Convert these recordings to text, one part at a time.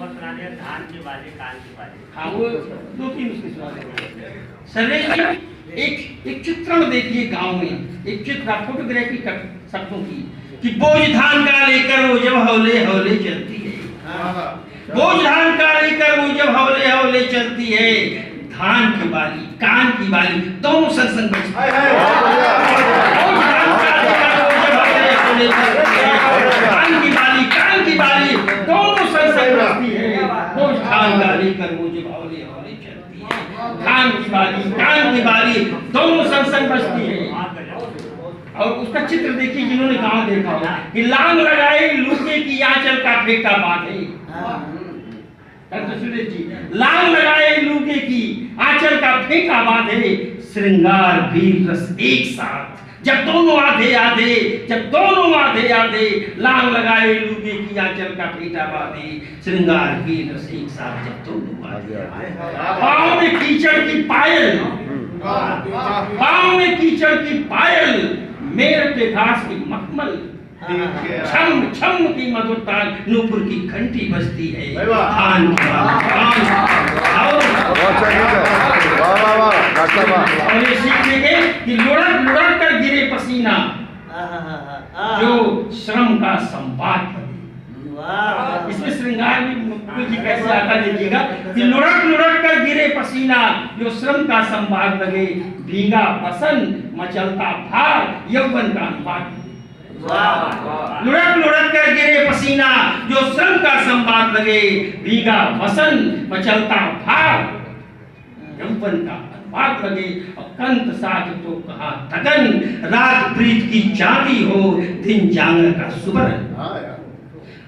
धान की बाली, कान की बाली। हाँ, वो 2-3 उसके सवाल है। सर्वेश जी, एक चित्रण देखिए गांव में, एक चित्र फोटोग्राफी कर शब्दों की, कि बोझ धान का लेकर वो जब हौले हौले चलती है, बोझ धान का लेकर वो जब हौले हौले चलती है, धान की बाली, कान की बाली दोनों संग संग बजती है। बोझ धान का लेकर वो जब हौले हौले चलती है, धान की बाली, कान की बाली दोनों संग संग बजती है। बोझ धान का लेकर वो जब हौले हौले चलती है, धान की बाली, कान की बाली दोनों संग संग बजती है। और उसका चित्र देखिए, जिन्होंने गांव देखा होगा, कि लांग लगाए लूके की आंचल का फेंटा बांधे। जी, लांग लगाए लूके की आंचल का फेंटा बांधे, श्रृंगार वीर रस एक साथ जब दोनों आधे आधे, जब दोनों आधे आधे, लांग लगाए लूके की आंचल का फेंटा बांधे, श्रृंगार वीर रस एक साथ जब दोनों आधे। पाँव में कीचड़ की पायल, पाँव में कीचड़ की पायल, मेरे पे घास की मखमल, छम छम की मधुर ताल, नूपुर की घंटी बजती है, धान की और ये सीखेंगे कि लुढ़क लुढ़क कर गिरे पसीना, जो श्रम का संवाद बने। इसमें श्रृंगार भी कैसे आता देखिएगा, कि लुढ़क लुढ़क कर गिरे पसीना, जो श्रम का संवाद लगे, भीगा बसन मचलता भार, यौवन का अनुवाद। लुढ़क लुढ़क कर गिरे पसीना, जो श्रम का संवाद लगे, भीगा बसन मचलता भार, यौवन का अनुवाद लगे। और कंत साज तो कहा तगन, राग प्रीत की चांदी हो, दिन जांगर का सुवर्ण।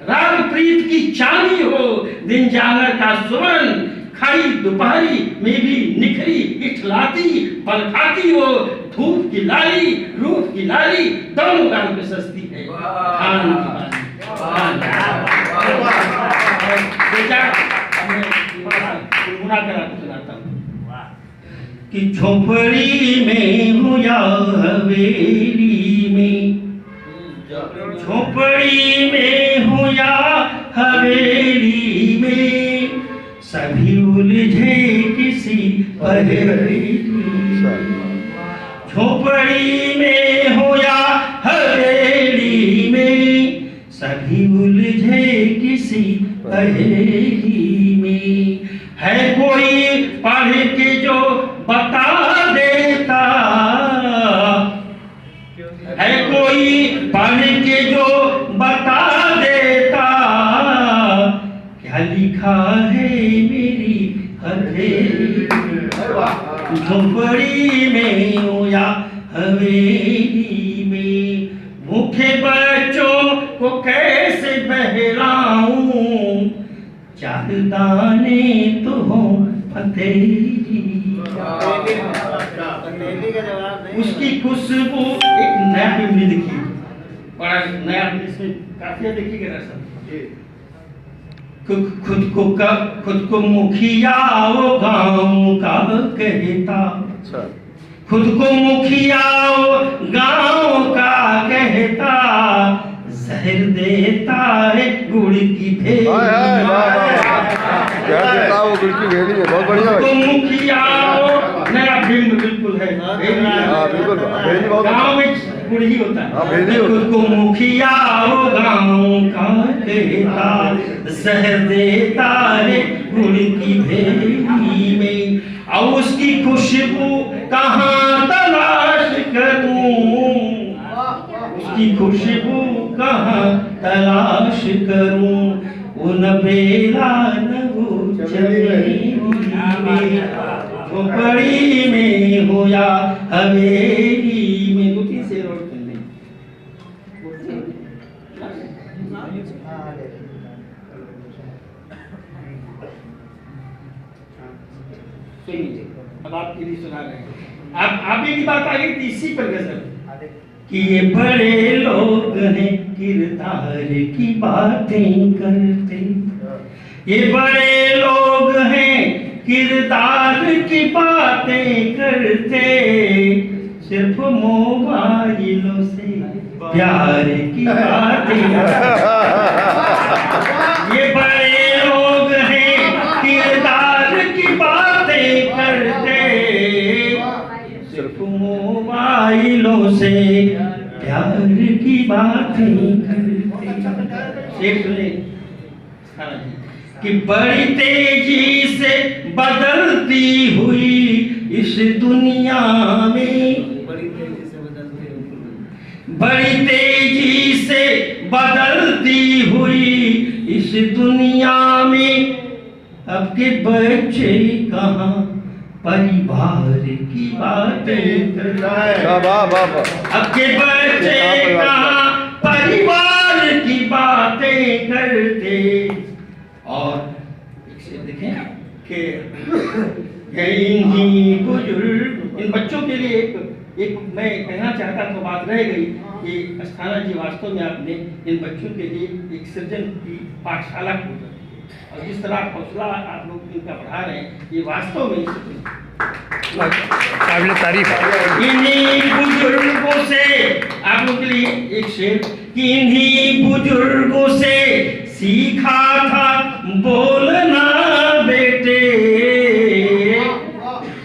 राग प्रीत की चांदी हो, दिन जांगर का सुवर्ण, खड़ी दोपहरी में भी निखरी इठलाती बलखाती हो, धूप की लाली रूप की लाली दोनों का रूप सस्ती है। धान की बाली सुनाता हूँ कि झोपड़ी में हूँ या हवेली में, झोपड़ी में हूँ या हवेली में, सभी उलझे किसी पहेली। झोपड़ी में हो या हवेली में, सभी उलझे किसी पहेली में। है कोई पढ़ के जो बता देता, है कोई पढ़ के जो बता देता, क्या लिखा है मेरी हथेली। झोपड़ी में हो या हवेली में, भूखे बच्चों को कैसे बहलाऊं, चार दाने तो हो पतेली। उसकी खुशबू, एक नया फिल्म देखी, बड़ा नया इसमें काफी देखिएगा सब। खुद को मुखिया वो गाँव का कहता, खुद को मुखिया वो गाँव का कहता, जहर देता है गुड़ की भेली। बहुत बढ़िया तो मुखिया वो नया फिल्म बिल्कुल है, गाँव में गुड़ ही होता है। खुद को मुखिया वो गाँव का कहता, जहर देता है गुड़ की भेली में। और उसकी खुशबू कहाँ तलाश करूं, उसकी खुशबू कहाँ तलाश करूं, उन बेला न वो चमेली में, झोपड़ी में हो या हवेली में। 2-3 शेर और सुन लें। अब आपके लिए सुना रहे हैं। अब अभी की बात आ गई थी इसी पर गजल, कि ये बड़े लोग हैं किरदार की बातें करते, ये बड़े लोग हैं किरदार की बातें करते, सिर्फ मोबाइलों से प्यार की बातें। ये बड़े लोग शेर सुने कि बड़ी तेजी से बदलती हुई इस दुनिया में, बड़ी तेजी से बदलती हुई इस दुनिया में अब के बच्चे कहाँ परिवार की बातें कर रहे हैं। अब के बच्चे कहाँ परिवार की बातें करते। और एक से देखें कि इन्हीं बुजुर्ग, इन बच्चों के लिए एक मैं कहना चाहता तो बात रह गई कि अस्थाना जी वास्तव में आपने इन बच्चों के लिए एक सृजन की पाठशाला खोली और जिस तरह हौसला आप लोग इनका बढ़ा रहे हैं ये वास्तव में काबिल तारीफ है। इन्हीं बुजुर्गों से आप लोगों के लिए एक शेर कि इन्हीं बुजुर्गों से सीखा था बोलना बेटे,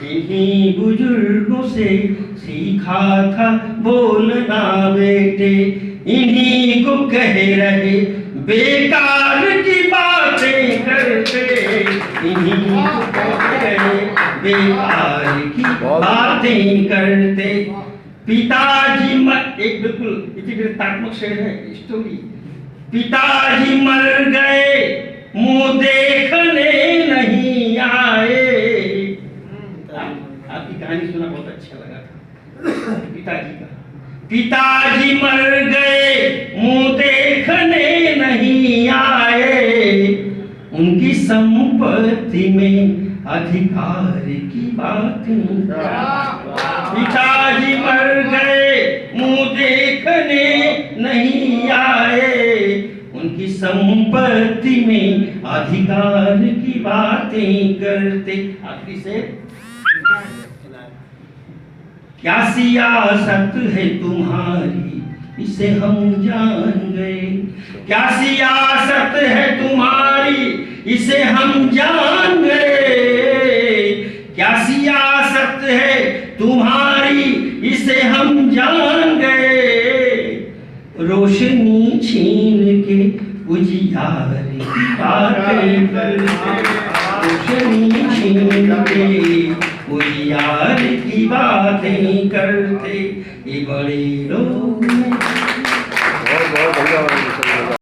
इन्हीं बुजुर्गों से सीखा था बोलना बेटे, इन्हीं को कह रहे बेकार की बातें करते, इन्हीं को कह रहे बेकार की बातें करते। पिताजी मर, एक बिल्कुल इतिवृत्तात्मक शेर है स्टोरी। पिताजी मर गए मुंह देखने नहीं आए। आपकी कहानी सुना बहुत अच्छा लगा था पिताजी का। पिताजी मर गए मुंह देखने नहीं आए, उनकी संपत्ति में अधिकार की बातें। पिताजी मर गए मुंह देखने नहीं आए, उनकी संपत्ति में अधिकार की बातें करते। आखिरी से क्या सियासत है तुम्हारी इसे हम जान गए, क्या सियासत है तुम्हारी इसे हम जान गए, क्या सियासत है तुम्हारी इसे हम जान गए, रोशनी छीन के उजियार की बातें करते, रोशनी छीन के उजियार की बातें करते। ये बड़े लोग